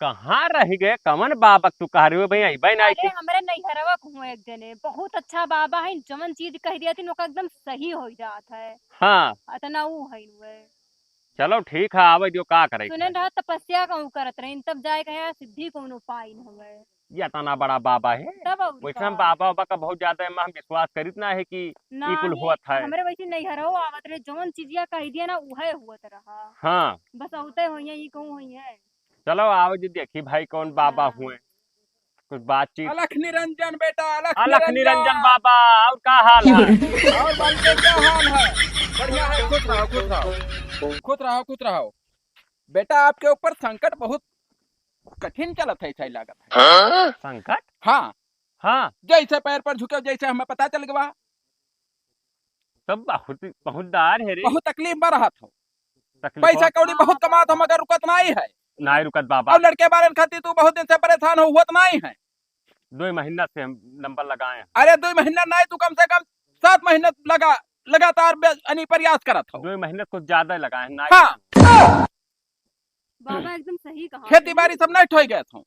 कहाँ रह गए कमन बाबा तू कह रही हो भाई आई भाई अरे हमरे नैहरवा हुए एक जने बहुत अच्छा बाबा है, जमन चीज कह दिया थी ओका एकदम सही हो जात है। हाँ अतना ऊ है वे। चलो ठीक है आवे दियो का करे सुने रहा तपस्या कहूँ करत रही तब जाए कहे सिद्धि कौन उपाय न हुए। ये तना बड़ा बाबा है तब और वैसे का हम बाबा बाबा का बहुत ज्यादा हम विश्वास करित ना है कि ई कुल नाही। हुआ था। हमरे वैसे नैहरवा आवत रहे जवन चीजिया कह दिया ना उहे हुआ रहा। हाँ बस औते हुई है, ये कहूँ हुई है। चलो आओ जी देखी भाई कौन बाबा हाँ। हुए कुछ बातचीत। अलख निरंजन बेटा, अलख अलख निरंजन निरंजन। बाबा और का हाल है? और बांके क्या हाल है? बढ़िया है, खुश रहो खुश रहो खुश रहो खुश रहो। बेटा आपके ऊपर संकट बहुत कठिन चलत है, ऐसा ही लागत है। संकट? हाँ, हाँ जैसे पैर पर झुके जैसे हमें पता चल गया। सब बहुत बहुत दार है रे। बहुत तकलीफ में रहा था, तकलीफ पैसा कौड़ी बहुत कमात हो मगर रुकत नहीं है। ना रुकत बाबा। और लड़के बारे खातिर तू बहुत दिन से परेशान हो हुआ नहीं है। 2 महीना से हम नंबर लगाए हैं। अरे 2 महीना नहीं, तू कम से कम 7 महीने लगातार प्रयास करत हो। 2 महीने कुछ ज्यादा लगाए हैं ना। हाँ, बाबा एकदम सही कहा। खेती बाड़ी सब नष्ट हो गए थे।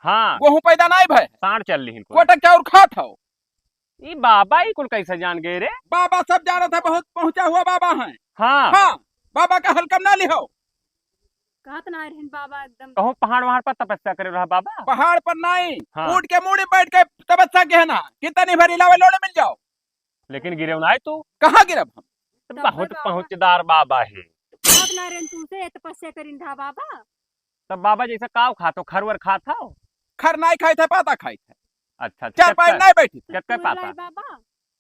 हाँ गेहूं पैदा नहीं भय, सांड चल रही इनको। कोटक चाउर खात हो। ये बाबा ही कुल कैसे जान गए रे? बाबा सब जाना था, बहुत पहुंचा हुआ बाबा है। हाँ हाँ, बाबा का हल्कम ना लिहो। कहत ना रहन बाबा एकदम। कहूँ पहाड़ वहाड़ पर तपस्या करे रहा बाबा। पहाड़ पर नहीं, हाँ। ऊँट के मुड़ी बैठ के तपस्या कहना कितनी भरी लावे लोड़े मिल जाओ। लेकिन गिरे ना तू। कहाँ गिरब हम? तब बहुत बाबा। पहुंचदार बाबा है। कहत ना रहन तू से तपस्या करिन था बाबा। तब बाबा जैसे काव खातो खरवर खाता हो। खर नहीं खाई थे, पाता खाई थे। अच्छा चार पाई नहीं बैठी थे। कितने बोल पाता रहा है बाबा।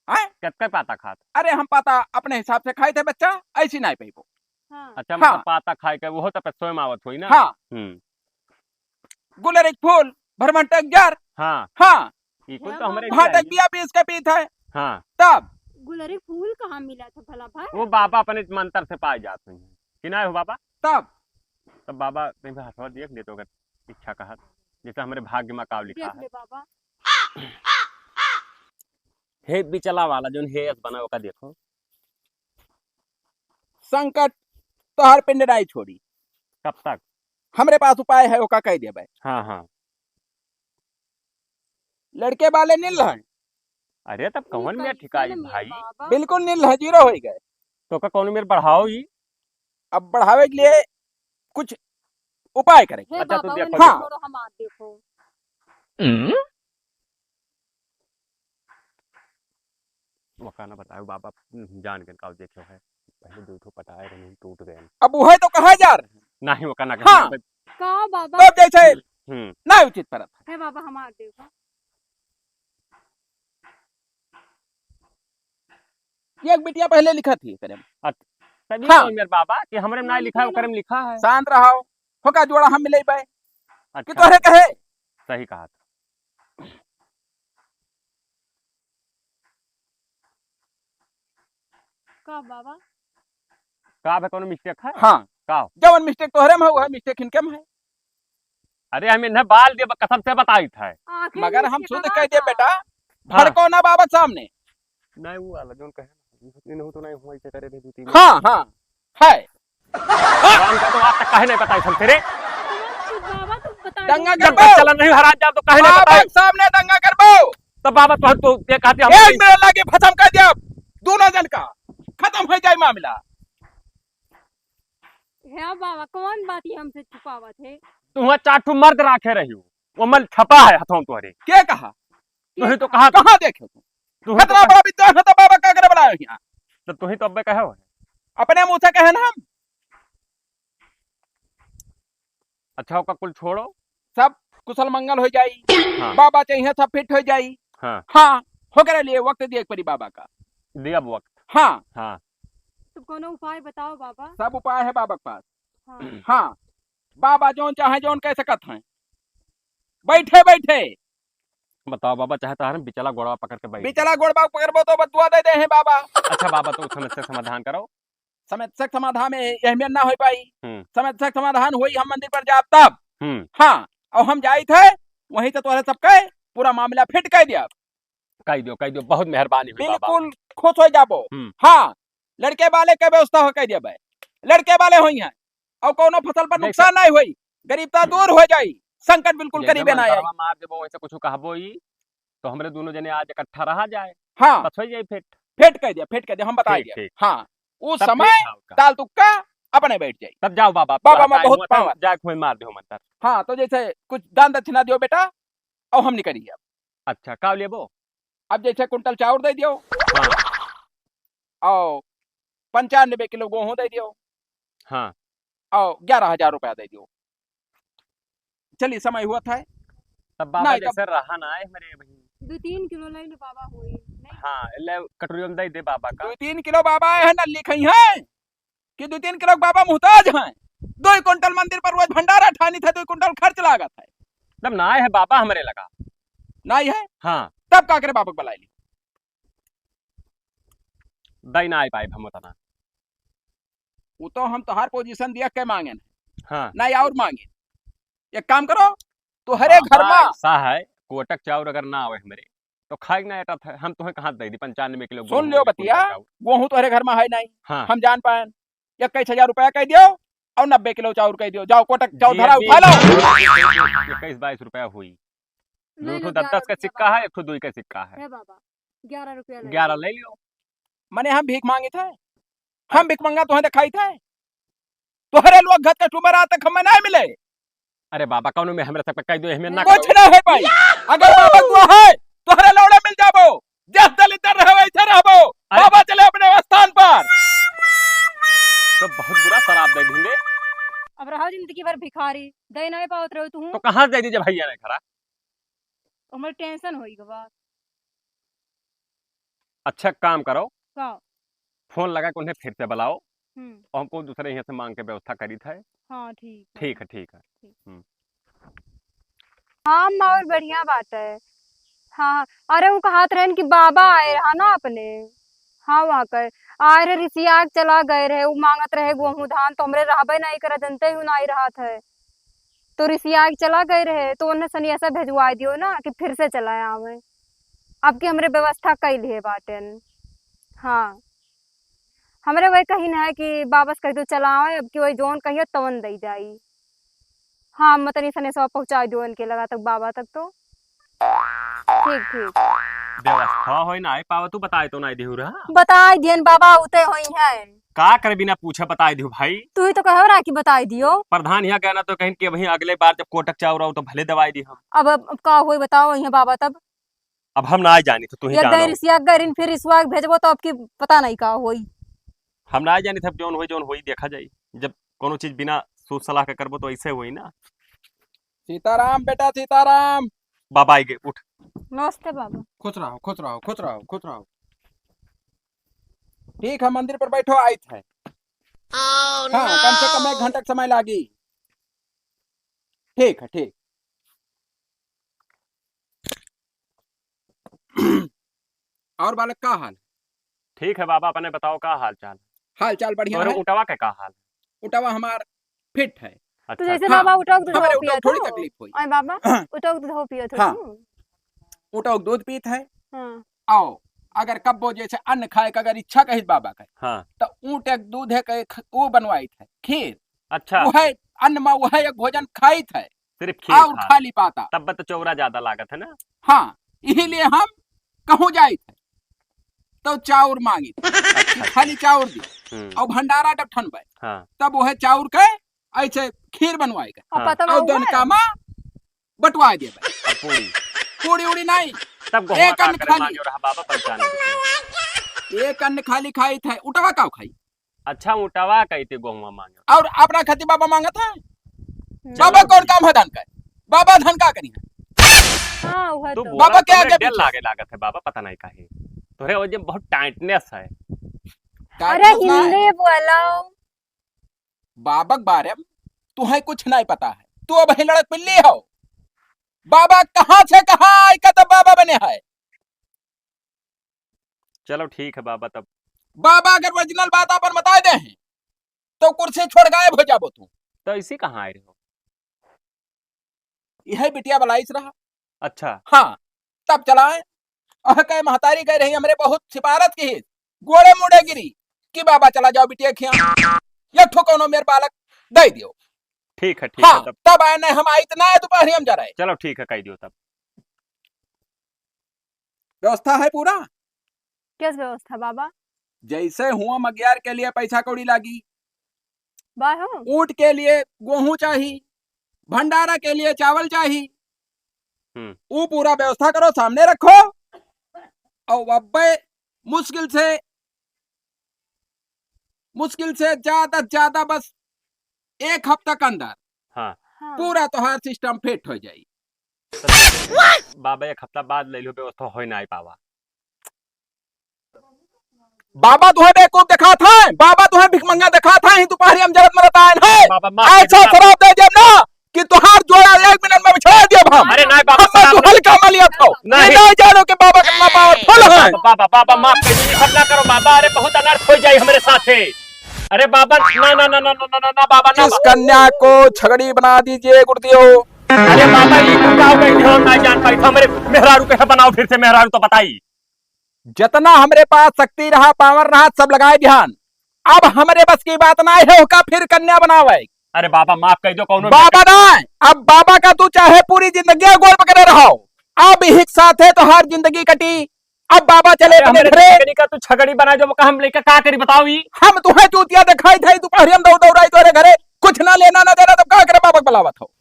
हैं? कितने पाता खाता? अरे हम पाता अपने हिसाब से खाई थे बच्चा, ऐसी नहीं पी वो। हाँ। अच्छा हाँ। मतलब पाता खाए के वो तपस्या में आवत हुई ना। हाँ, गुलर एक फूल भरमंटक जार। हाँ हाँ, ये कुल हाँ, तो हमारे बाबा। भाटक बिया पीस के पीत है। हाँ तब गुलरी फूल कहाँ मिला था भला भाई? वो बाबा अपने मंत्र से पाए जाते हैं कि ना हो बाबा। तब तब बाबा कहीं पे हथवा देख ले तो अगर इच्छा कहा जैसे हमारे भाग्य में काव लिखा देख है। ले बाबा। हे बिचला वाला जो हे बना होगा देखो। संकट तोहर पिंड नहीं छोड़ी। कब तक? हमरे पास उपाय है, ओका कह देबे। हाँ हाँ लड़के वाले नील है, अरे तब कौन में ठिकाई भाई। बिल्कुल नील है, जीरो हो गए। तो का कौन मेरे बढ़ाओ ही। अब बढ़ावे के लिए कुछ उपाय करेंगे। अच्छा, तू देखो, हाँ। छोड़ो हम आ देखो। वकाना बताओ बाबा जान के काव देखे है पहले 2 ठो पटाए रहे टूट गए। अब वह तो कहा जा रहे हैं। नहीं वकाना के हाँ। का बाबा तब जैसे नहीं उचित परत है बाबा हम आ देखो। ये एक बिटिया पहले लिखा थी करे में। तभी हाँ। मेरे बाबा कि हमरे में ना लिखा है ओकरे में लिखा है। शांत रहो, होका जोड़ा हम मिले पाए कि अच्छा तोहरे कहे। सही कहा था। का बाबा का है कोनो मिस्टेक है? हाँ, का जवन मिस्टेक तोहरे में हुआ है, मिस्टेक इनके में है। अरे हमें न बाल दे कसम से बताई था। आखिर मगर में हम इसके शुद्ध कहा कह दिए था। बेटा, हाँ। भड़को ना बाबा सामने। नहीं वो वाला जोन कहे नहीं हो तो नहीं हुआ ऐसे करे थे 2-3। हाँ हाँ है। भगवान का तो आज तक कहे नहीं बताई हम तेरे। तो बाबा तुम बता दंगा दो। जब करबो। तक चलन नहीं हरा जा तो कहे नहीं बाबा बताई। के सामने दंगा करबो। तब बाबा तो ये कहते हम एक मिनट लगे खत्म कर दिया, दोनों जन का खत्म हो जाए मामला। है बाबा कौन बात ही हमसे छुपावत है? तू 4 ठो मर्द राखे रही वो मल छपा है हथों तुम्हारे। क्या कहा? तू ही तो कहा कहाँ देखे तुम? तू ही खतरा बड़ा विद्वान है तो बाबा का करे बुलायो यहाँ। तो तू ही तो अब्बे कहे हो। अपने मुंह से कहे ना हम। अच्छा होगा कुल छोड़ो। सब कुशल मंगल हो जाई। हाँ। बाबा चाहिए सब फिट हो जाई। हाँ हाँ, हो करे लिए वक्त दिए परी बाबा का। दिया अब वक्त। हाँ, हाँ तुम कोनो उपाय बताओ बाबा। सब उपाय है बाबा के पास। हाँ। हाँ, बाबा जोन चाहे जोन कह सकत हैं। बैठे बैठे बताओ बाबा चाहता है बिचला गोड़ा पकड़ के बैठ। बिचला गोड़बा पकड़बो तो बदुआ दे दे हैं बाबा। अच्छा बाबा तो समस्या समाधान करो। समस्या के समाधान में अहमियत ना हो पाई। हम्म। समस्या के समाधान हुई हम मंदिर पर जाब तब। हाँ, और हम जाई थे वहीं तो तोहरे सब कहे पूरा मामला फिट कर दिया। कह दो बहुत मेहरबानी हुई बाबा। बिल्कुल खुश हो जाबो। हाँ, लड़के वाले के व्यवस्था हो कह दिया। लड़के वाले हुई हैं और कोनो फसल पर नुकसान नहीं हुई, गरीबता दूर हो जाई। संकट बिल्कुल जैसे करीबे ना आई। मंतरवा मार देबो वैसे कुछ कहबो ही तो हमरे दोनों जने आज इकट्ठा रहा जाए हाँ बस हो जाए फिर। फेट कह दिया हम बता ठीक दिया। ठीक हाँ उस तब समय ठीक था उसका। ताल तुक्का अपने बैठ जाए। तब जाओ बाबा बाबा हटाए मैं बहुत हुआ था, पावर। जाके कोई मार दो मंतर। हाँ तो जैसे कुछ दान दक्षिणा दियो बेटा और हम निकलिए। अच्छा का लेबो? अब जैसे कुंटल चाउर दे दियो हाँ और 95 किलो गेहूं दे दियो हाँ और 11,000 रुपया दे दियो। चलिए समय हुआ था तब बाबा नहीं, जैसे रहा ना है मेरे भाई। 2-3 किलो ले लो बाबा होई नहीं। हाँ ले कटोरी में दे दे बाबा का। 2-3 किलो बाबा है ना लिखई है कि 2-3 किलो बाबा मुहताज हैं। 2 कुंटल मंदिर पर रोज भंडारा ठानी था, 2 कुंटल खर्च लागत है। तब ना है बाबा हमारे लगा। नहीं है हाँ तब का करे बाबा बुलाई ली। दई ना आ पाए हम उतना। वो तो हम तोहार पोजीशन दिया के मांगे हाँ नहीं और मांगे। एक काम करो तो हरे घर बाबा में ऐसा है कोटक चाउर अगर ना आवे हमारे तो खाई ना एटा था हम तुम्हें कहाँ दे दी 95 किलो सुन गेहूं, लियो एक बतिया कुंटल चाउर। गेहूं तो हरे घर में है नहीं। हाँ हम जान पाए 21,000 रुपया कह दियो और 90 किलो चाउर कह दियो। जाओ कोटक चाउर धरा उठा लो। 21-22 रुपया हुई। ले लो 2 10 10 का 11 सिक्का है, 1 2 का सिक्का है। है बाबा 11 रुपया ले 11 ले लियो। मैंने हम भीख मांगे थे। हम भीख मांगा तुम्हें दिखाई थे तोहरे लोग घर कस्टमर आते हमें नहीं मिले। अरे बाबा कौन में हमरा तक कह दो हमें ना कुछ ना है भाई। अगर बाबा तू है तोहरे लौड़े मिल जाबो। जस दलित रहो वैसे रहबो। बाबा चले अपने स्थान पर। तो बहुत बुरा शराब दे देंगे। अब रहा जिंदगी भर भिखारी दे नहीं पावत रहो तू। तो कहाँ दे दीजिए भैया ने खरा। हमर टेंशन होई के बात अच्छा काम करो का। फोन लगा के उन्हें फिर से बुलाओ हम्म और हमको दूसरे यहाँ से मांग के व्यवस्था करी था। हाँ ठीक है। ठीक है ठीक है। हाँ अम्मा और बढ़िया बात है। हाँ अरे वो कहात रहन कि बाबा आए रहा ना अपने। हाँ वहाँ कर आए रहे ऋषियाग चला गए रहे वो मांगत रहे गेहूं धान तो हमरे रहबे नहीं करा जनते ही नहीं रहा था तो ऋषियाग चला गए रहे तो उन्हें सनी ऐसा भेजवा दियो ना कि फिर से चला आवे। अब की हमरे व्यवस्था कैल है बाटन। हाँ हमरे वही कही ना है कि वापस कह दो चला आवे अब की वही जोन कहियो तवन दई जाई। हाँ मतनी सने सब पहुंचा दियो इनके लगा तक बाबा तक तो ठीक ठीक व्यवस्था हो ना आए पावा तू बताए तो नहीं देहु रहा। बताई दियन बाबा उते होई है। का कर बिना पूछे बताए दियो भाई। तू ही तो कहो रहा कि बताई दियो। प्रधान यहाँ कहना तो कहीं कि वहीं अगले बार जब कोटक चाउर आओ तो भले दवाई दी हम। अब का होई बताओ यहाँ बाबा तब। अब हम ना जानी तो तू ही एक जानो। गैर सिया गैरिन फिर इसवा भेजबो तो आपकी पता नहीं का होई। हम ना जानी था जोन होई देखा जाई। जब कोनो चीज बिना सोच सलाह के करबो तो ऐसे होई ना। सीताराम बेटा सीताराम। बाबा आई गए उठ। नमस्ते बाबा। खुश रहो खुश रहो खुश रहो खुश रहो। ठीक है मंदिर पर बैठो आई थे। हाँ कम से कम 1 घंटा का समय लागी। ठीक है ठीक। और बालक का हाल? ठीक है बाबा अपने बताओ का हाल चाल। हाल चाल बढ़िया और है। उठवा के का हाल। उठावा हमार फिट है। तो अच्छा जैसे हाँ, बाबा उठो दूध हमारे पियो थोड़ी तो तकलीफ हुई। ओए बाबा उठो दूध पियो तो हाँ। तू। उठो दूध पीत है। हाँ आओ अगर कब्बो जैसे अन्न खाए का अगर इच्छा कही बाबा का हाँ तो ऊँट एक दूध है वो बनवाई थे खीर। अच्छा वो है अन्न में वो है एक भोजन खाई थे सिर्फ खीर और खा खाली पाता। तब तो चौरा ज्यादा लागत है ना। हाँ इसीलिए हम कहूँ जाए थे तो चाउर मांगी थे। अच्छा खाली चाउर दी हम्म, और भंडारा जब ठनबे हाँ तब वो है चाउर के ऐसे खीर बनवाई के और हाँ। पता और हुआ दोनका माँ बटवा दिए अब पूरी पूरी उड़ी नहीं। तब गोहुआ एक का अन्न करे खाली। मांगे रहा बाबा 95 एक अन्न खाली खाई थे उठवा का खाई अच्छा उठवा कहते गोहुआ मांगे। और अपना खती बाबा मांगा था। हम्म। बाबा कौन काम है धन का? बाबा धन का करी है? हाँ वो तू तो बोला बाबा के तो आगे डेल पीछे। लागे लागत है बाबा पता नहीं काहे। तोरे वजह में बहुत टाइटनेस है। अरे हिंदी बोलो। बाबा के बारे में तुम्हें कुछ नहीं पता है। तू अब ही लड़क पिल्ली हो। बाबा कहाँ से कहाँ आई का तब बाबा बने है। चलो ठीक है बाबा तब। बाबा अगर ओरिजिनल बात अपन बता दे हैं तो कुर्सी छोड़ गायब हो जाबो तू। तो इसी कहाँ आए रहे हो। यह बिटिया बलाइस रहा। अच्छा हाँ तब चलाए कहे महतारी कह रही हमरे बहुत सिफारत की गोड़े मुड़े गिरी कि बाबा चला जाओ बिटिया खिया या ठो कोनो मेरे बालक दे दियो। ठीक है हाँ तब तब आए नहीं हम आए इतना है दोपहर हम जा रहे चलो ठीक है कह दियो तब। व्यवस्था है पूरा किस व्यवस्था बाबा? जैसे हुआ मगियार के लिए पैसा कौड़ी लागी, बाय हो ऊंट के लिए गेहूं चाहिए, भंडारा के लिए चावल चाहिए, वो पूरा व्यवस्था करो सामने रखो। और अब्बे मुश्किल से ज्यादा बस 1 हफ्ता के अंदर हाँ हाँ। पूरा तोहार सिस्टम फिट हो जाई। बाबा 1 हफ्ता बाद ले लो व्यवस्था हो नहीं पावा। बाबा तुम्हें बेवकूफ दिखा था, बाबा तुम्हें भिखमंगा दिखा था, ही दोपहर हम जरूरत में बताए है बाबा माफ ऐसा शराब दे जब ना कि तुहार जोड़ा 1 मिनट में बिछा दिया हम। अरे नहीं बाबा हम तो हल्का मलिया था नहीं जानो कि बाबा कितना पावरफुल है। बाबा माफ कर दीजिए, सब ना करो बाबा। अरे बहुत अनर्थ हो जाए हमारे साथे। अरे बाबा ना ना ना ना ना ना ना बाबा ना। इस कन्या को छगड़ी बना दीजिए गुरुदियो। अरे बाबा ये गाँव बैठे हो नहीं जान पाई था हमारे मेहरारू कैसे बनाओ फिर से मेहरारू तो बताई। जितना हमारे पास शक्ति रहा पावर रहा सब लगाए ध्यान। अब हमारे बस की बात ना है का फिर कन्या बनावे। अरे बाबा माफ कर दो कौन बाबा ना अब बाबा का तू चाहे पूरी जिंदगी गोल पकड़े रहो, अब ही साथ है तो हर जिंदगी कटी। अब बाबा चले अपने घरे का तू छगड़ी बना जो हम लेकर का करी बताओ। हम तुम्हें चूतिया दिखाई थे दोपहर हम दौड़ाई तोरे घरे कुछ ना लेना ना देना, तो का करे बाबा बुलावत हो।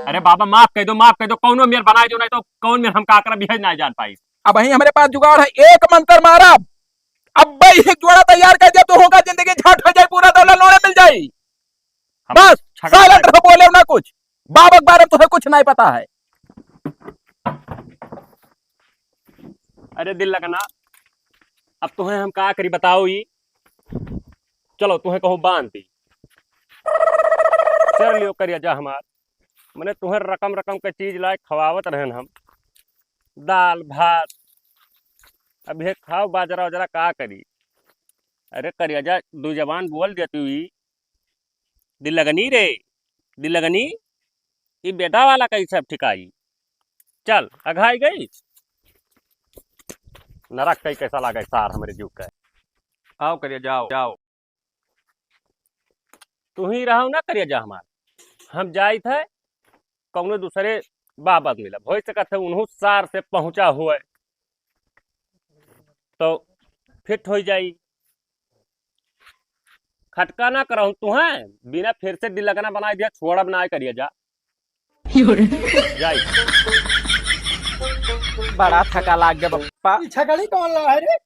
अरे बाबा माफ कर दो कौन मेर बनाए जो नहीं तो कौन मेर हम का कर भी नहीं जान पाई। अब वही हमारे पास जुगाड़ है, एक मंत्र मारा अब भाई एक जोड़ा तैयार कर, जब तो होगा जिंदगी झट हो जाए पूरा दौलत लोड़े मिल जाए। बस साइलेंट रहो बोले ना कुछ, बाबा के बारे में तुम्हें कुछ नहीं पता है। अरे दिल लगना अब तुम्हें हम का करी बताओ। चलो तुम्हें कहो बांध दी चल लियो करिया जा हमार मैंने तुम्हें रकम के चीज लाए खवावत रहन हम दाल भात। अब ये खाओ बाजरा वजरा का करी। अरे करिया जा दो जबान बोल देती हुई दिल लगनी रे दिल लगनी ये बेटा वाला कैसे ठिकाई। चल अघाई गई नरक कई कैसा लागे सार हमारे जुग का। आओ करिया जाओ जाओ तू ही रहो ना करिया जा हमार हम जाई थे कौनो दूसरे बाबा मिला हो सकत है उन्हों सार से पहुंचा हुआ तो फिट हो जाई। खटका ना करहूं तुम्हें बिना फिर से दिल लगना बना दिया छोड़ा बनाए करिए जा जाई। बड़ा थका लाग गया पप्पा। छगड़ी कौन ला है रे?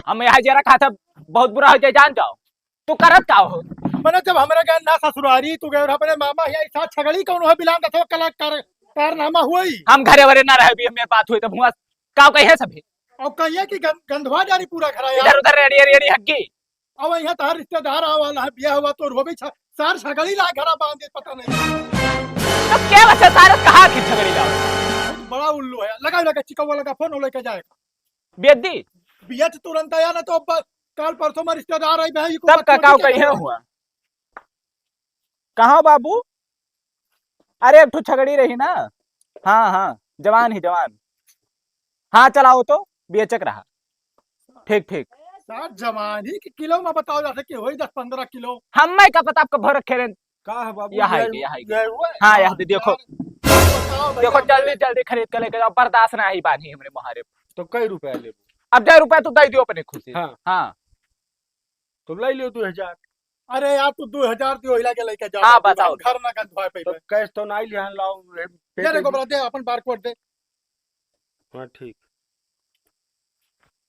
हम यहाँ जरा खा बहुत बुरा हो जाए जान जाओ। तू करत का हो मैंने जब हमारे घर ना ससुरारी तू गए अपने मामा यहाँ साथ छगड़ी कौन है बिलान तो कलाकार कारनामा हुई। हम घरे वरे ना रहे भी मेरे बात हुई तो भुआ का कहे सभी और कहिए कि गंधवा जारी पूरा खरा इधर उधर रेडी रेडी हग्गी। अब यहाँ तार रिश्तेदार आवाला है बिया हुआ तो रोबी सार छगड़ी ला घरा बांध दे पता नहीं तो क्या वैसे सारे कहा कि छगड़ी लाओ बड़ा उल्लू है। लगा चिकवा लगा फोन लेके जाएगा बेदी बिया तुरंत आया ना तो कल परसों में रिश्तेदार आई भाई तब का कहे हुआ कहाँ बाबू। अरे एक छगड़ी रही ना। हाँ हाँ जवान ही जवान। हाँ चलाओ तो बेचक रहा। ठीक ठीक सार जवानी के किलो में बताओ जाते कि होई 10-15 किलो। हम का पता आपको भर रखे रहे का है बाबू यहाँ हाँ यहाँ देखो देखो जल्दी जल्दी खरीद कर लेके जाओ बर्दाश्त ना ही बानी हमारे मुहारे। तो कई रुपया ले अब 10 रुपया तो दे दियो अपने खुशी। हाँ हाँ तो ले लियो 2000। अरे यार तू 2000 दियो हिला के लेके जाओ। हाँ बताओ घर ना गंधवा पे तो कैश तो नहीं लिहान लाओ दे रे गोबरा दे अपन बारकोड दे। हां ठीक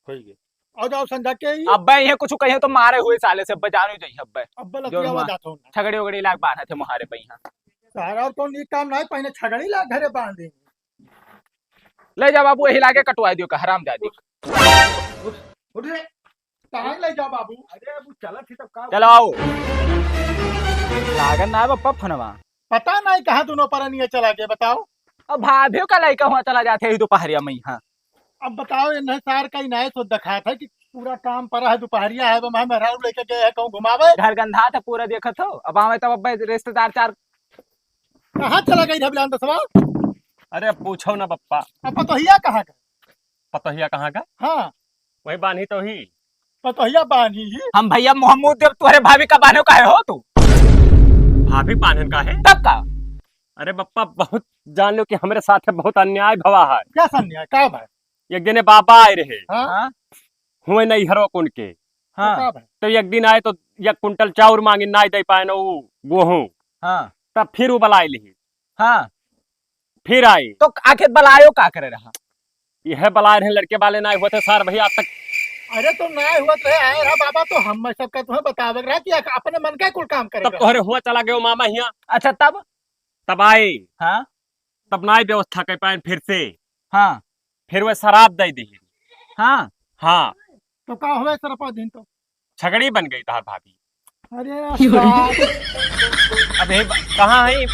होई गे और जाओ संध्या के अब भाई ये कुछ कहे तो मारे हुए साले से बजानो चाहिए। अब भाई अब लतिया आवाज आता हूं छगड़ी उगड़ी लाग बांधा थे मुहारे पे यहां सारा और कौन ये काम नहीं पहले छगड़ी ला घरे बांध दे। ले जा बाबू हिला के कटवा दियो का हरामजादी। उठ रे कहां ले जा बाबू। अरे अब चला थी तब का चलो आओ लागन ना बप्पा फनवा पता नहीं कहां दोनों पर नहीं चला के बताओ। अब भाभियों का लड़का हुआ चला जाते ही दोपहरिया में यहां। अब बताओ इन्हें सार का ही नहीं तो दिखा था कि पूरा काम पर है दोपहरिया है मैं मेहरारू लेके गए है कहूं घुमावे घर गंधा था पूरा देखा तो अब आवे तब अब रिश्तेदार चार कहां चला गई बिलान दसवा। अरे पूछो ना पप्पा अब पतोहिया कहां का पतोहिया कहाँ का हाँ वही बानी तो ही पतोहिया बानी ही हम भैया मोहम्मद देव तुम्हारे भाभी का बानो का है हो तू भाभी पानन का है। तब का अरे बप्पा बहुत जान लो कि हमारे साथ बहुत अन्याय भवा है। क्या अन्याय का भाई? एक दिन बाबा आए रहे हाँ हाँ हुए नहीं हरो कुन के, हाँ का भाई? तो एक दिन आए तो 1 कुंटल चाउर मांगी ना दे पाए ना वो गेहूं। हाँ तब फिर वो बलाई ली, हाँ। फिर आई। तो आखिर बलायो का करे रहा? यह बलाए रहे लड़के वाले ना हुए थे सर भैया आज तक। अरे तो ना हुआ तो आए रहा बाबा, तो हम सबका तुम्हें बतावे रहा कि अपने मन का कुल काम तब करेगा। तोहरे हुआ चला गयो मामा हिया। अच्छा तब? तब आए हाँ तब ना व्यवस्था कर पाए फिर से, हाँ फिर वह शराब दे दी। हाँ। हाँ तो का हुआ सर पाँच दिन तो? छगड़ी बन गई तार भाभी। अरे साहब, अब ये कहाँ है?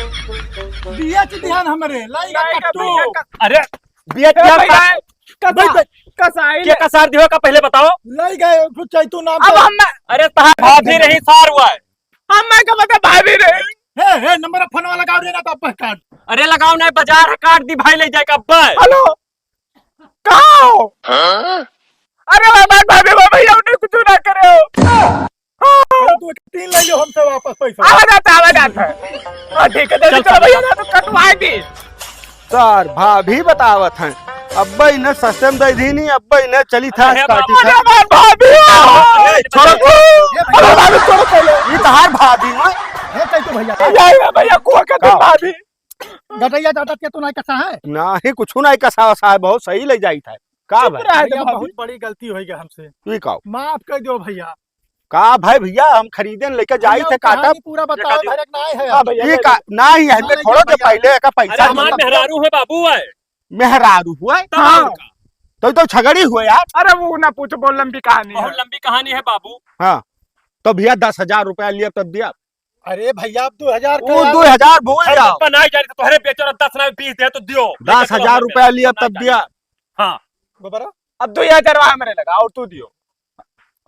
दिया के ध्यान हमरे लाइगा कट्टू। अरे बिया कसाई के कसार दिहो का पहले बताओ। लाई गए कुछ चैतू नाम अब का। हम अरे तार भाभी रही सार हुआ है। हम मैं का मतलब भाभी रे। हे नंबर फोन वाला गाँव रे ना तो अब काट। अरे लगाओ ना बाजार है काट दी भाई ले जाएगा बस। हेलो कहाँ हो? अरे भाभी भैया उन्हें कुछ ना करे हो। तू 3 ले लो हमसे वापस पैसा। आवाज आता है। हाँ ठीक है चलो भैया ना तो कटवाए दी। सर भाभी बतावत हैं अब्बा इन्हें सस्ते में दे दी नहीं, अब्बा इन्हें चली था अरे काटी बाबा, था। भाभी छोड़ो अरे भाभी छोड़ो पहले। ये तहार भाभी है। हे चैतू भैया जाएगा भैया कुआ का तुम भाभी। गटैया डाटा के तू ना कैसा है? ना ही कुछ नहीं कसा वसा है, बहुत सही ले जाई था। का भाई भैया बहुत बड़ी गलती हो गई हमसे, तू कहो माफ कर दो भैया। का भाई भैया हम खरीदे लेके जाई थे काटा। कहानी पूरा बताओ भरक ना है हाँ भैया ये का ना ही है मैं छोड़ो के पहले का अरे पैसा हमारे मेहरारू है बाबू है। मेहरारू हुआ है? हाँ। तो छगड़ी हुए यार। अरे वो ना पूछो बहुत लंबी कहानी है। बहुत लंबी कहानी है बाबू। हाँ तो भैया 10,000 रुपया लिया तब दिया। अरे भैया अब 2000 वो 2000 भूल जाओ। बनाई जा रही तो तुम्हारे बेचो और 10 ना 20 दे तो दियो। 10,000 रुपया लिया तब दिया। हाँ गोबरा अब 2000 वहां मेरे लगा और तू दियो।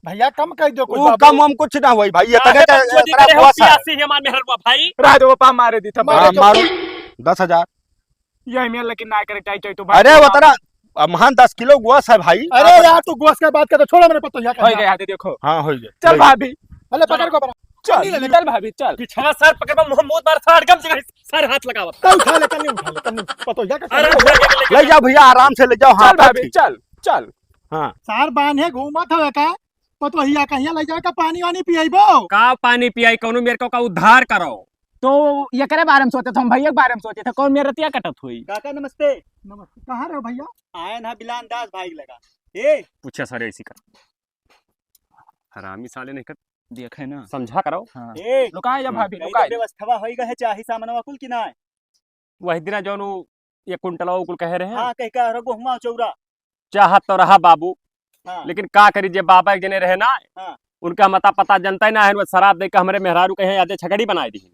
भैया कम कर दो कुछ वो बाबू। कम हम कुछ ना हुई भाई, ये अरे तने बच्चों जी करे हो पियासी है हमारे मेहरुआ भाई। रह दो पा मारे दी था मारे तो- मारो 10,000। यही में लेकिन ना करे चाहिए तो अरे वो तेरा महान 10 किलो गोस है भाई। अरे यार तू गोश के बात कर तो छोड़ो मेरे पतो हो क्या गया देखो। हाँ हो गया। चल भाभी अरे पकड़ गोबरा चल भाभी चल। पिछवा सर पकड़ मोहम्मद बार सर गम जगह सर हाथ लगावत। तो उठा ले कन्नी पतो क्या अरे कर। ले जाओ भैया आराम से ले जाओ। हाँ चल भाभी चल चल। हाँ सार बांधे घूमत हो का पतो हिया कहिया ले जाए का पानी वानी पियाइबो। का पानी पियाई कौनो मेरे को का उद्धार करो। तो ये करे बारे में सोचे थे हम भैया के बारे में सोचे थे कौन मेरे रतिया कटत हुई। काका नमस्ते। नमस्ते कहाँ रहे हो भैया? आए ना बिलान दास भाई लगा। ए पूछे सर ऐसी कर हरामी साले नहीं कर देखे ना समझा करो। हाँ ए लुकाए जा भाभी कहीं लुकाए। तो व्यवस्था होई गए चाही सामनवा कुल की ना। वही दिन जौन ये कुंटलवा कुल कह रहे हैं हां कह का रगो हुआ चौरा। चाहत तो रहा बाबू, हां लेकिन का करी जे बाबा एक जने रहे ना हाँ। उनका मता पता जनता ही ना है। वो शराब दे के हमारे मेहरारू कहे आजे छगड़ी बनाई दी।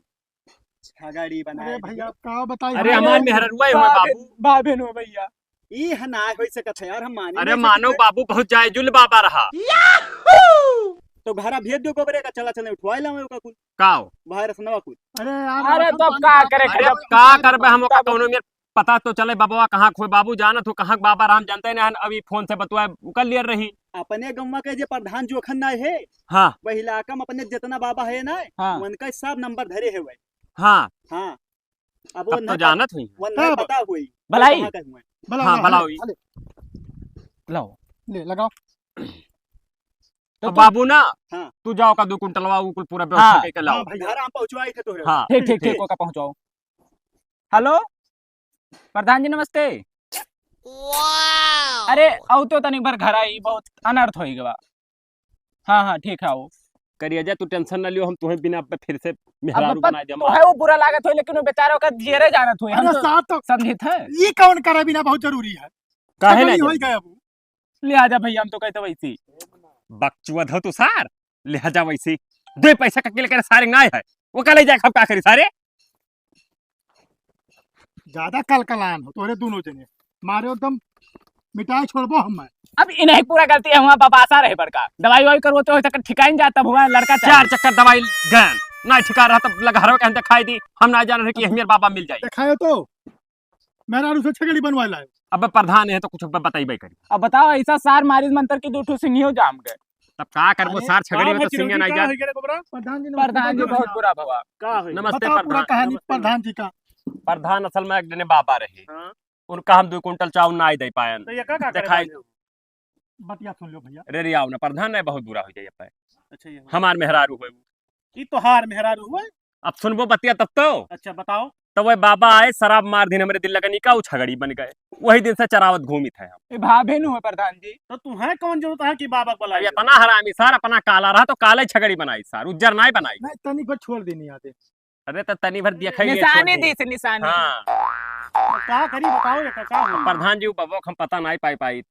छगाड़ी बनाए। अरे भैया का बताई। अरे हमारे मेहरारुआ ही हुए बाबू। भाभी नो भैया ई हना होई सकत है यार हम माने। अरे मानो बाबू बहुत जायजुल बाबा रहा। तो घरा भेज दो गोबरे का चला चले उठवाई लाओ का कुल काओ बाहर सनवा कुल। अरे यार अरे तो का करे अरे अब का करबे हम का कौनो में पता तो चले बाबा कहाँ खोए। बाबू जानत हो कहाँ बाबा राम जानते ना अभी फोन से बतुआ कल लियर रही। अपने गम्मा के जे प्रधान जोखन ना है हाँ वही इलाका में अपने जितना बाबा है ना हाँ उनका सब नंबर धरे है वही। हाँ हां अब तब तो जानत हुई। वो नहीं पता हुई भलाई कहाँ का हुआ। भला हाँ, भला हुई। लो ले लगाओ। तो अब बाबू ना हाँ। तू जाओ का 2 कुंटलवा उ कुल पूरा व्यवस्था हाँ। करके लाओ। हाँ भैया घर हम पहुंचवाई थे तोहरे। हाँ ठीक ठीक ठीक का पहुंचाओ। हेलो प्रधान जी नमस्ते। अरे आओ तो तनिक बार घर आई बहुत अनर्थ होई गवा। हाँ हाँ ठीक है आओ। करिए जा तू टेंशन न लियो हम तुम्हें बिना पे फिर से मेहरारू बना दे। तो है वो बुरा लागत हुई लेकिन वो बेचारा का जेरे जानत हुई हम अरे तो साहब तो समझित है। ये कौन करे बिना बहुत जरूरी है। काहे नहीं ना होई गए अब। लिहाजा भैया हम तो कहते वैसी बकचुअद हो तू सार लिहाजा वैसी 2 पैसा का लेकर सारे गाय है वो कल जाए हम का करी सारे। ज्यादा कलकलान हो तोरे दोनों जने मारे एकदम मिटाई छोड़बो हम। अब इन्हें पूरा गलती है वहाँ बबासा रहे बड़का दवाई वाई करवो तो तक ठिकाइन जाता हुआ लड़का 4 चक्कर दवाई गन ना ठिका रहा तब लगा हरो कहते खाई दी हम ना जान रहे कि हमें बाबा मिल जाए। दिखाए तो मेरा से छगड़ी बनवा लाए। अब प्रधान है तो कुछ बताइए करी। अब बताओ ऐसा सार मारिज मंत्र की 2 ठो सिंहियो जाम गए। तब का करबो अरे, सार छगड़ी में का तो सिंह चिरौंजी नहीं का जा। होई गेले गोबरा प्रधान जी प्रधान जी बहुत बुरा भवा। का होई नमस्ते बताओ पूरा प्रधान। कहानी नमस्ते। प्रधान जी का। प्रधान असल में एक दिन बाबा रहे, हां उनका हम 2 कुंटल चावल ना दे पायन। तो ये का करे देखाई। बानी हो? बतिया सुन लो भैया। रे आओ ना प्रधान ने बहुत बुरा हो जाए पे। अच्छा ये हमार मेहरारू होए। ई तोहार मेहरारू हुआ। अब सुनबो बतिया तब तो। अच्छा बताओ। तो वह बाबा आए शराब मार दिन हमरे दिल लगनी का छगड़ी बन गए। वही दिन से चरावत घूमी थे हम। ए भाभी नु है प्रधान जी। तो तुम्हें कौन जरूरत है कि बाबा को अब बुलाए? ये तना हरामी सार अपना काला रहा तो काले छगड़ी बनाई सार उज्जर नहीं बनाई। नहीं तनिक को छोड़ देनी आते। अरे तो तनी भर दिया खाई निशानी दी से निशानी। हाँ तो का करी बताओ ये का हुई? प्रधान जी वो बाबा हम पता नहीं पाई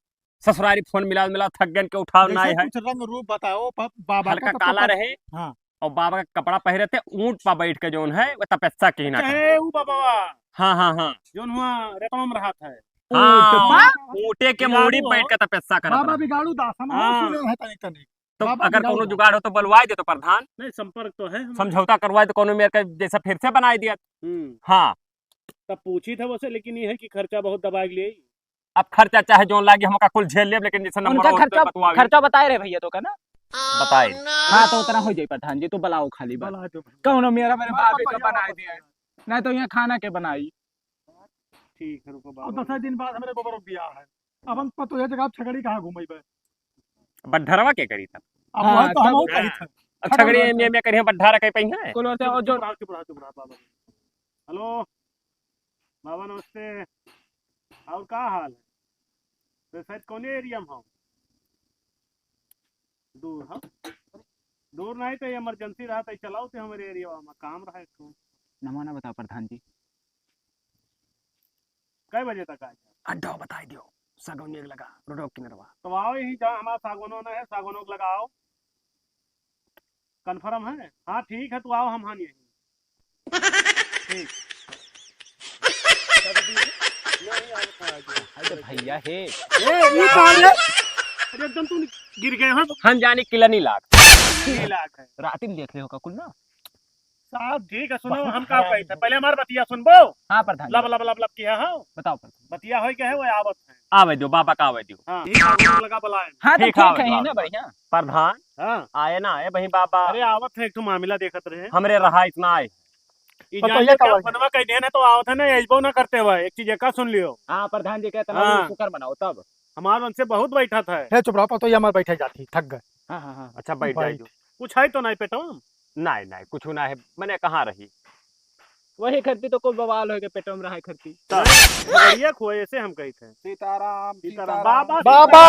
ससुरारी फोन मिला मिला थक गन के उठाव जैसे नहीं है। कुछ रंग रूप बताओ बाबा हल्का का काला रहे हाँ। और बाबा का कपड़ा पहरे थे ऊंट पर बैठ के जोन है वो तपस्या की ना। चाहे ऊ बाबा हाँ जोन हुआ रेकम रहा था। हाँ ऊँटे के बिगाड़ू मूड़ी हो। बैठ के तपस्या करत बाबा रहे। बिगाड़ू दास हम हाँ। सुने हैं तनिक तनिक। तो बाबा अगर बिगाड़ू कोनो दास। जुगाड़ हो तो बुलवाई दे तो प्रधान नहीं संपर्क तो है हमारा। समझौता करवाए तो कोनो मेरे का जैसा फिर से बनाई दिया। हाँ तब पूछी था वैसे, लेकिन ये है कि खर्चा बहुत दबा के लिए। अब खर्चा चाहे जोन लागी हमका कुल झेल लेब लेकिन जैसे नंबर उनका खर्चा बताए रहे भैया तो का ना। बताए। हाँ तो उतना हो जाए प्रधान जी तो बुलाओ खाली बात। भला तो भैया। कौनो मेरा मेरे बाबा भाभी का भैया बनाई वापस दिया आया। नहीं तो यहाँ खाना के बनाई। ठीक है रुको अब बाबा। 10 दिन बाद हमारे गोबर बियाह है। अब हम पतो है जगह छगड़ी कहाँ घूमेबे। बड्ढरवा के करी था अब हाँ, वही तो हम तब- कही थे। छगड़ी में करी बड्ढारा कहीं पही है। कुल और जो चुप रहा बाबा। हेलो बाबा नमस्ते। और का हाल है? तो शायद कौन एरिया में हो? दूर हो? दूर नहीं तो इमरजेंसी रहा तो चलाओ थे हमारे एरिया में काम रहा है तो। नमूना बताओ प्रधान जी। कै बजे तक आए? अड्डा बताई दियो सगोन एक लगा रोड किनरवा। तो आओ यही जहाँ हमारा सागवानों ने है, सागवानों को लगाओ। कंफर्म है? हाँ ठीक है तो आओ हम हाँ यही। ठीक। अरे भैया हे ये कौन है? अरे एकदम तुम गिर गए हो। हम जाने किला नहीं लाग। 3 लाख है। रात में देख ले होगा कुल ना। साहब ठीक है सुनो हम का कहते हैं। पहले हमारे बतिया सुनबो। हाँ प्रधान लब जी लब लब लब किया है। बताओ प्रधान। बतिया हो क्या है वो आवत है। आवे दियो बाबा का आवे दियो। हाँ ठीक है लगा बुलाए। हाँ तो ठीक ठीक है, है ही ना बाबा। बढ़िया। प्रधान हाँ आए ना आए वही बाबा अरे आवत है एक तो मामला देखत रहे। हमरे रहा इतना आए। ई पर जान पहले क्या का बनवा कह देना तो आवत है ना एजबो ना करते हुए एक चीज का सुन लियो। हाँ प्रधान जी कहते हाँ। हैं कुकर बनाओ तब। हमारे मन से बहुत बैठा था। हे चुप रहो पतो ये हमारे बैठे जाती थक गए। हाँ हाँ हाँ अच्छा बैठ बैठ। जाइयो। कुछ है तो नहीं पेटो। नहीं नहीं कुछ ना है मैंने कहाँ रही। वही खरती तो कोई बवाल हो गए पेटो में रहा खरती। बढ़िया खोए ऐसे हम कही थे। सीताराम सीताराम बाबा बाबा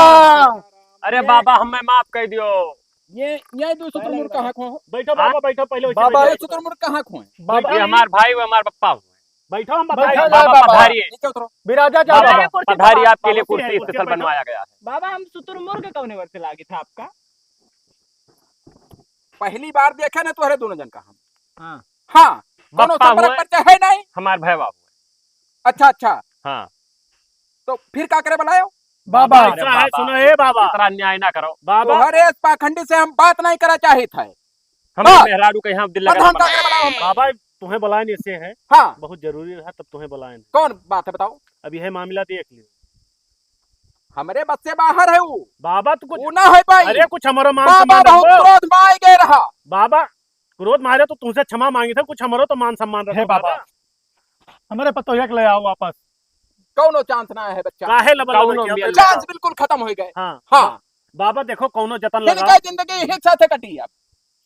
अरे बाबा हमें माफ कर दियो। ये दो शुतुरमुर्ग कहाँ खो बैठो बाबा बैठो पहले वैसे बाबा, बैठो। शुतुरमुर्ग कहाँ खो बाबा ये हमार भाई वो हमार पप्पा हुए। बैठो हम बैठो बताएं। जा बाबा बाबा। पधारिए। नीचे उतरो। विराजा जा बाबा बाबा। पधारिए आपके लिए बाबा, कुर्सी कुर्सी स्पेशल बैठो। बनवाया गया है। बाबा हम शुतुरमुर्ग कौन वर्ष लागी था आपका। पहली बार देखे ना तुम्हारे दोनों जन का हम। हाँ हाँ दोनों बप्पा संपर्क हुए परिचय है नहीं। हमार भैया हुए। अच्छा अच्छा हाँ तो फिर क्या करे बुलायो। बाबा अरे ऐसा है बाबा। सुनो हे बाबा। इतना अन्याय ना करो। बाबा तुम्हारे पाखंडी से हम बात नहीं करा चाहे थे। हमारे हाँ। मेहरारू के यहाँ दिल लगा प्रधान क्या करे बुलाओ हमें। बाबा तुम्हें बुलाए ऐसे है हाँ बहुत जरूरी रहा तब तुम्हें बुलाए। कौन बात है बताओ। अब यह मामला देख लियो। हमारे बस से बाहर है वो। बाबा तो कुछ वो ना है भाई। अरे कुछ हमारो मान बाबा सम्मान बहुत रखो। क्रोध में आ गए रहा। बाबा क्रोध मारे तो तुमसे क्षमा मांगी थे कुछ हमारो तो मान सम्मान रखो हे बाबा। हमारे पतो एक ले आओ वापस। कौनो चांस ना है बच्चा। काहे लबल कौनो लबल किया मिल पहले? चांस बिल्कुल खत्म हो गए। हाँ हाँ बाबा देखो कौनो जतन फिर लगा। क्या जिंदगी एक साथ कटी अब।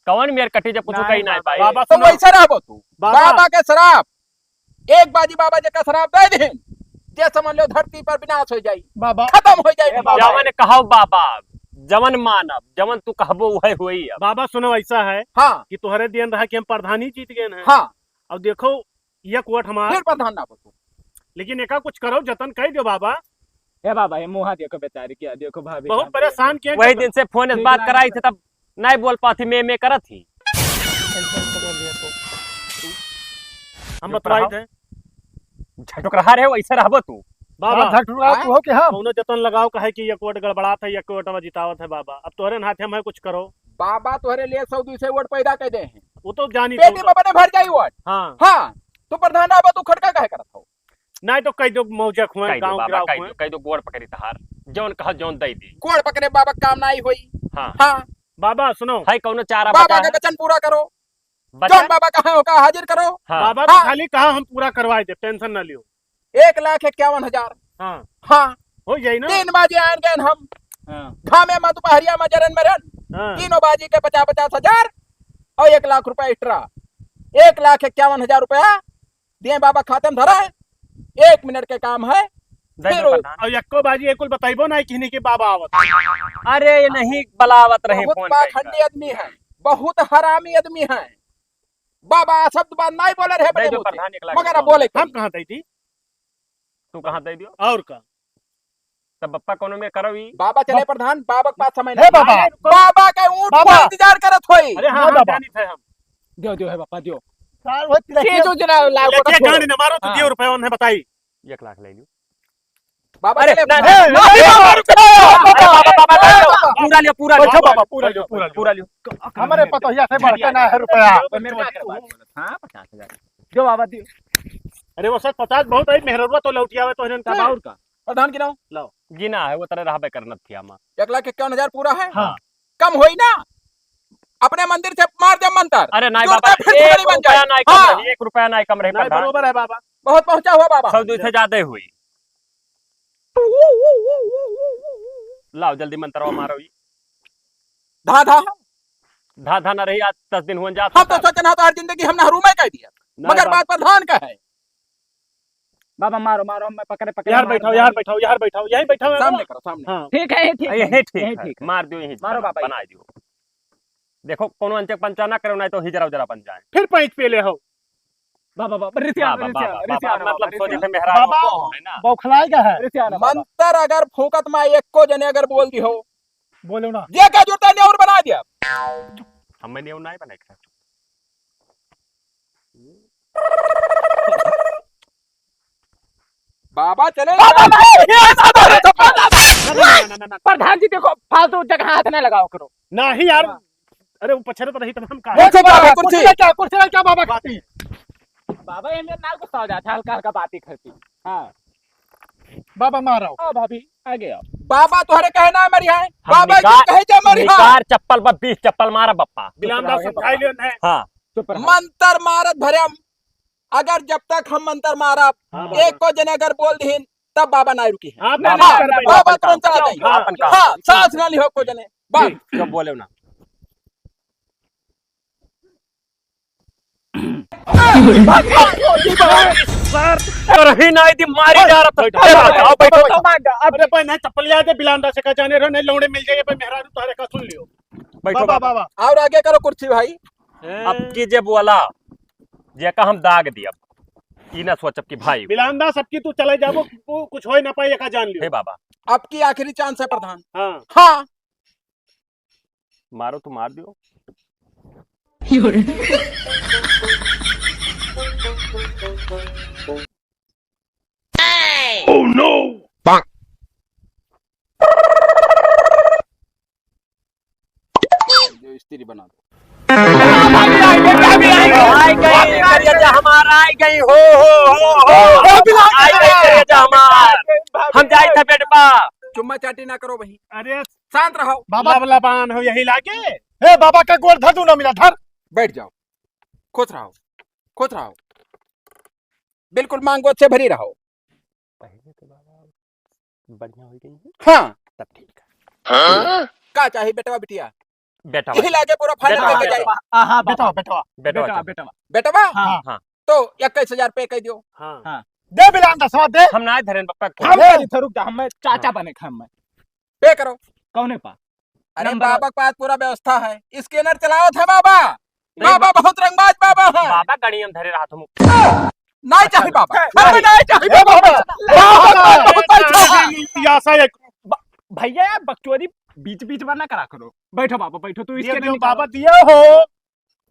कौन मेरे कटी जब कुछ नहीं, कही ना पाई। बाबा तो सुनो वैसे रहो तू। बाबा। बाबा के शराब एक बाजी बाबा जी का शराब दे दे जे समझ लो धरती पर विनाश हो जाई बाबा खत्म हो जाए बाबा। जवन कहो बाबा जवन मानब जवन तू कहबो वही हुई अब। बाबा सुनो ऐसा है हाँ कि तुम्हारे दिन रहा कि हम प्रधानी जीत गए हैं। हाँ अब देखो ये कोट हमारा फिर प्रधान ना बोलो। लेकिन एका कुछ करो जतन कह दो बाबा। हे बाबा ये मुहा देखो बेचारी क्या देखो भाभी बहुत परेशान किए। वही दिन से फोन से बात कराई थी तब नहीं बोल पाती मैं करत थी। हम बतवाई थे झटक रहा रहे वैसे रहबो तू। बाबा झटुरा तू हो के हम कौनो जतन लगाओ कहे कि ये कोट गड़बड़ा था ये कोट में जितावत है बाबा। अब तोहरे हाथे में कुछ करो। बाबा तुम्हारे लिए 100-200 वोट पैदा कर दे हैं। वो तो जानी पेटी तो। बाबा ने भर जाई वोट। हाँ हाँ तो प्रधान आबा तू खड़का कहे करत हो। नहीं तो कह दो मौजा खुए कह दो गाँव बाबा गिराव कह खुए। दो कह दो गोड़ पकड़ी तहार जौन कहा जौन दई दी। कोड़ पकड़े बाबा काम नहीं हुई। हाँ हाँ बाबा सुनो, है कौनो चारा बाबा बचा का है? वचन पूरा करो। बचा जौन बाबा कहा होगा हाजिर करो। हाँ बाबा तो हाँ। खाली कहा हम पूरा करवाए दे, टेंशन ना लियो। 1,51,000। हाँ हाँ हो जाई ना। 3 बाजी आएंगे हम हाँ घामे में दोपहरिया में जरन मरन हाँ 3 बाजी के 50,000 और 1 लाख रुपया एक्स्ट्रा। 1,51,000 रुपया दिए बाबा खाते में धरा है। 1 मिनट के काम है। दे फिर दो प्रधान। और यक्को बाजी एक कुल बताइबो ना किन्हीं के बाबा आवत। अरे ये नहीं बलावत रहे बहुत फोन पाखंडी आदमी है, बहुत हरामी आदमी है। बाबा शब्द बात नहीं बोले रहे दे बड़े दो मुंह से, प्रधान 1 लाख मगर अब रुपया। बोले हम कहाँ दी थी तू कहाँ दे दियो? और का तब बप्पा कोनो में करो ही। बाबा चले प्रधान। बाबा के पास समय हे नहीं। बाबा बाबा के ऊंट बाबा। को इंतजार करत होई। अरे हाँ हाँ, हाँ बाबा। जानी थे हम। दियो है बाबा दियो। सार वो तिलकिया जो जना लाओ लेके गाड़ी न मारो तो हाँ। दियो रुपए उन्हें बताई। 1 लाख ले लियो। बाबा अरे चले ना, हे, ना, हे, ना, बाबा, रुको। बाबा ले लो। बाबा। पूरा लियो पूरा बैठो लियो बाबा, पूरा लियो, पूरा लियो। पूरा लियो। हमारे पतोहिया से बढ़ के ना है रुपया। हाँ 50,000 जो बाबा दियो। अरे वो सच 50 बहुत है, मेहरबा तो लौटियावे तो इन्हें तब और का प्रधान की नाम गिना है वो तरह रहबे करना थी आमा। 1,51,000 पूरा है। हाँ। कम होई ना। अपने मंदिर से मार दे मंत्र। अरे नहीं जोड़ते बाबा, फिर 1 थोड़ी बन रुपया जाए। नहीं हाँ। कम रही, 1 रुपया नहीं कम रही नहीं प्रधान। बरोबर है बाबा। बहुत पहुंचा हुआ बाबा। 100 से ज्यादा हुई। लाओ जल्दी मंत्रवा मारो ही। धा धा धा धा न रही, आज 10 दिन हुए जा। हम तो सोचना तो हर जिंदगी हमने हरू में कह दिया, मगर बात प्रधान का है। बाबा मारो मारो, मैं पकड़े पकड़े यार बैठाओ यार बैठाओ यार बैठाओ यहीं बैठाओ सामने करो सामने। हाँ ठीक है ठीक ये ठीक है, ठीक मार दियो यहीं मारो बाबा। बना दियो। देखो कोनो अंचक पंचा ना करो, नहीं तो हिजरा उजरा बन जाए। फिर पैंच पे ले हो। बाबा बाबा बाबा बाबा मतलब सोचे थे मेहरा बाबा। है ना। बौखलाएगा है। मंत्र अगर फूकत में एक को जने अगर बोल दी हो, बोलो ना। ये क्या जुड़ता है और बना दिया। हमें नहीं नहीं बने खा। बाबा चले। ना प्रधान जी देखो, फालतू जगह हाथ न लगाओ करो। ही यार। अरे वो पछड़े तो नहीं तो हम कहा देखो बाबा कुर्सी कुर्सी में क्या बाबा खाती? बाबा ये मेरे नाल गुस्सा हो जाता है, हल्का हल्का बात ही करती। हाँ बाबा मारो। ओ भाभी आगे आओ। बाबा तुम्हारे कहना है मेरी है। हम बाबा जी निकाल- कहे जा मेरी है। निकार चप्पल पर 20 चप्पल मारा बप्पा। बिलामदा समझाई लियो है। हाँ मंत्र मारत भरम। अगर जब तक हम मंत्र मारब हाँ, एक को जने अगर बोल दीन तब बाबा ना रुकी है। आपने हाँ, नहीं हाँ, कर पाई। बाबा तुरंत चला जाइए। हाँ, अपन काम। हाँ सांस ना लियो को जने बस। जब बोले ना रही नहीं थी मारी जा रहा था। आओ बैठो। अरे भाई नहीं चप्पल याद है बिलामदा से का जाने रहो नहीं लौड़े मिल जाएगा भाई मेहरा तुम्हारे का सुन लियो। बैठो बाबा बाबा। बाबा और आगे करो कुर्सी भाई। अब की जे बोला जे का हम दाग दिया, ई ना सोचब कि भाई बिलामदा सबकी तू चले जाबो वो कुछ हो ना पाए का जान हे लियो। बाबा अब की आखिरी चांस है प्रधान। हाँ हाँ मारो तो मार दियो। जो स्त्री बना दो। आई गई करिया हमारा, आई गई हो आई गई करिया हमार। हम जाई था बेटवा। चुम्मा चाटी ना करो भाई, अरे शांत रहो। बाबा लबान हो यही लागे। हे बाबा का गोर धर दूं ना मिला धर। बैठ जाओ, खुश रहो खुश रहो, बिल्कुल मांगो अच्छे भरी रहो। पहले तो बाबा बढ़िया हो गई है, हाँ तब ठीक है। का चाहिए बेटवा बिटिया, बेटा यही लाके पूरा फाइनल बेटवा, करके जाए। हाँ बेटा बेटा बेटा बेटवा हाँ तो 21,000 पे कह दियो। हाँ दे बिलामदा समझ दे। हम ना धरेन पप्पा को। हम रुक जा, हम चाचा बने खम में पे करो। कौने पा? अरे नंबर- बाबा के पास पूरा व्यवस्था है, स्कैनर चलाओ था बाबा। बाबा बहुत रंगबाज बाबा है। बाबा गणियम धरे रहा तुम। नहीं चाहिए बाबा, अरे नहीं चाहिए बाबा। बाबा बहुत अच्छा है। आशा एक भैया यार बकचोदी बीच बीच में ना करा करो। बैठो बाबा बैठो, तू ये जो बाबा दिया हो।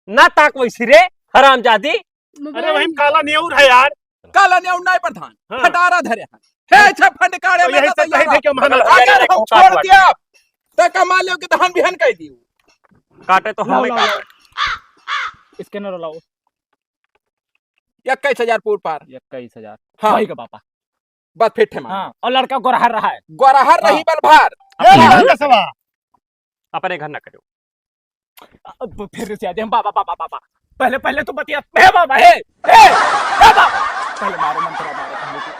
ना ताक वैसी रे हरामजादी। अरे वही काला न्यूर है यार। काला ने उन्नाई प्रधान हाँ। फटारा धरे हैं। हे छप्पन काड़े तो में यही तो सब यही थे क्यों महान अगर हम छोड़ दिया तो कमा लो कि दहन बिहन कह दियो। काटे तो हमें काटे। स्कैनर लाओ। 21,000 पूर पार। 21,000 हाँ भाई का पापा। बस फिट है हाँ और लड़का गोरहर रहा है। गोरहर रही बलभार। हे बिलामदा सवा अपने घर न करो। अब फिर रिसिया दे बाबा बाबा बाबा पहले पहले तो बतिया हे बाबा हे बाबा पहले मारो मंत्र मारो पहले तो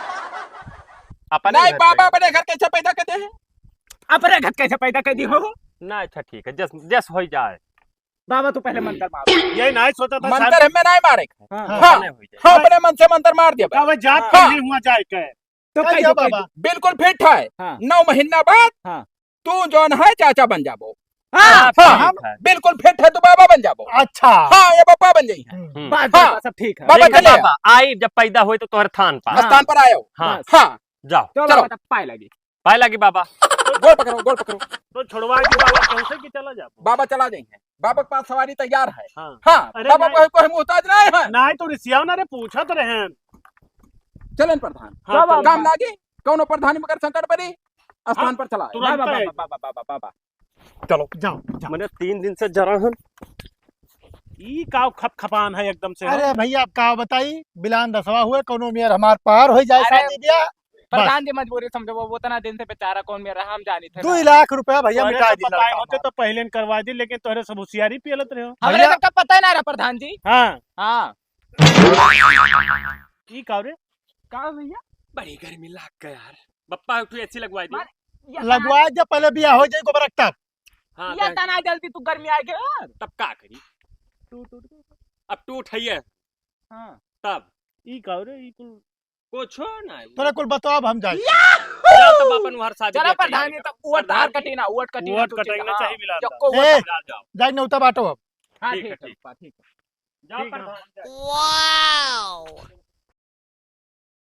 अपने नहीं घर बाबा पे। अपने घर कैसे पैदा करते हैं अपने घर कैसे पैदा कर दी हो ना अच्छा ठीक है जस जस हो जाए बाबा तो पहले मंत्र मारो यही नहीं सोचा था मंत्र हमें नहीं मारे हाँ, हाँ। अपने हो जाए। हाँ अपने मन से मंत्र मार दिया का वह जात हाँ। पहली हुआ जाए के तो क्या कह किया दो, कह बाबा? दो। बिल्कुल फिट है हाँ। 9 महीना बाद हाँ। तू जौन है चाचा बन जाबो हाँ, हाँ, ठीक है। बिल्कुल फिट है तो बाबा बन जाबो अच्छा हाँ ये बाबा बन जाई है हम्म। बात हाँ। बाबा सब ठीक है बाबा ठीक है चले बाबा आई जब पैदा हुई तो तोहर थान पा हाँ। स्थान पर आयो हाँ हाँ जाओ तो चलो। बाबा तब पाए लगी पाए लगी बाबा गोल पकड़ो तो छुड़वा दी बाबा कैसे कि चला जा बाबा चला जाएंगे बाबा के पास सवारी तैयार है हाँ हाँ अरे बाबा नहीं। कोई मोहताज नहीं है नहीं तो रिसिया ना रे पूछा तो रहे चलन प्रधान हाँ बाबा, चल। काम लागे कौनो प्रधानी मकर संकट परी स्थान पर चला आए। तुरंत बाबा है। बाबा बाबा बाबा बाबा चलो जाओ जाओ। मैंने 3 दिन से जरा हन ई का खप खपान है एकदम से अरे भैया आप का बताई बिलान दसवा हुए कोनो मेयर हमार पार हो जाए अरे, शादी ब्याह प्रधान जी मजबूरी समझो वो उतना दिन से बेचारा कौन मेरा हम जानी थे 2 लाख रुपया भैया तोहरे मिटा से दी बताए लड़का होते तो पहले न करवा दी लेकिन तोहरे सब होशियारी पियलत रहे हो हमरे भैया- तो कब पता ही ना रहा प्रधान जी हाँ हाँ ई का रे कहा भैया बड़ी गर्मी लग गया यार पप्पा तू ऐसी लगवाई दी ये लगवा जब पहले ब्याह हो जाए गोबर तब हाँ ये तना जल्दी तू गर्मी आ गया तब का करी अब टूट है हाँ तब ई का रे ई कुल कुछ हो ना तोरा कुल बताओ अब हम जाए जाओ तब अपन हर शादी चलो ब्याह प्रधान जी तैयारी तब उवट प्रधान धार जी। कटीना उवट कटीना उवट तू कटेंगे हाँ, चाहिए मिला जक्को ए, उवट जाओ जाओ जाए नौता बाटो अब हाँ ठीक ठीक है, है ठीक। ठीक है जाओ ठीक है। प्रधान